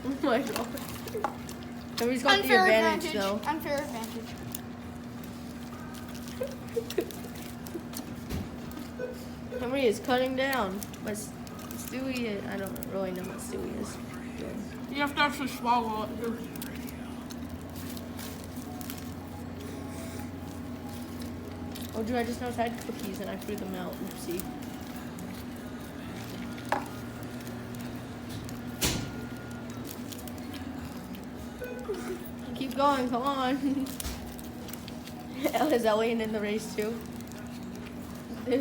Oh my god. Henry's got the advantage though. Unfair advantage. Henry is cutting down. But Stewie, I don't really know what Stewie is doing. You have to actually swallow it. Oh, dude, I just noticed I had cookies and I threw them out. Oopsie. Keep going, come on. Is Elliot in the race too? No.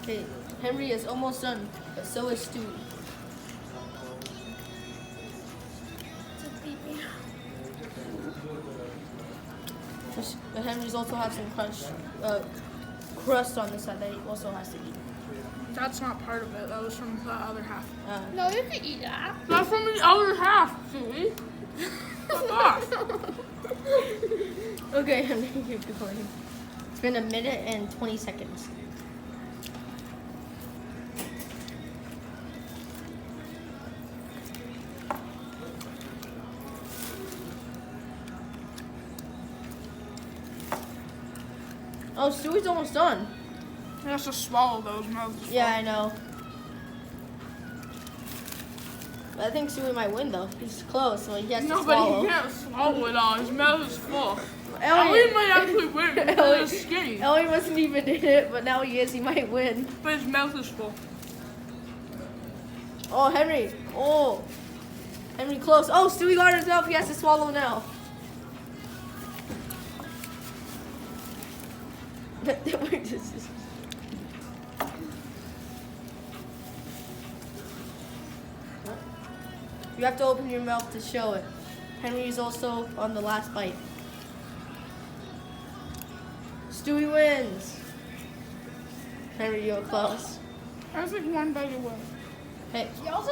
Okay, Henry is almost done, but so is Stewie. But Henry's also has some crust on the side that he also has to eat. That's not part of it. That was from the other half. No, you can eat that. That's from the other half, Stewie. Fuck off. Okay, Henry, keep going. It's been 1 minute and 20 seconds. Oh, Stewie's almost done. He has to swallow those mouths. Yeah, I know. But I think Stewie might win though. He's close, so he has to swallow. No, but he can't swallow it all. His mouth is full. Elliot Elliot might actually win because he's skinny. Elliot wasn't even in it, but now he is. He might win. But his mouth is full. Oh, Henry. Oh. Henry close. Oh, Stewie got his mouth. He has to swallow now. You have to open your mouth to show it. Henry's also on the last bite. Stewie wins. Henry, you're close. I was like one bite away. Hey. You also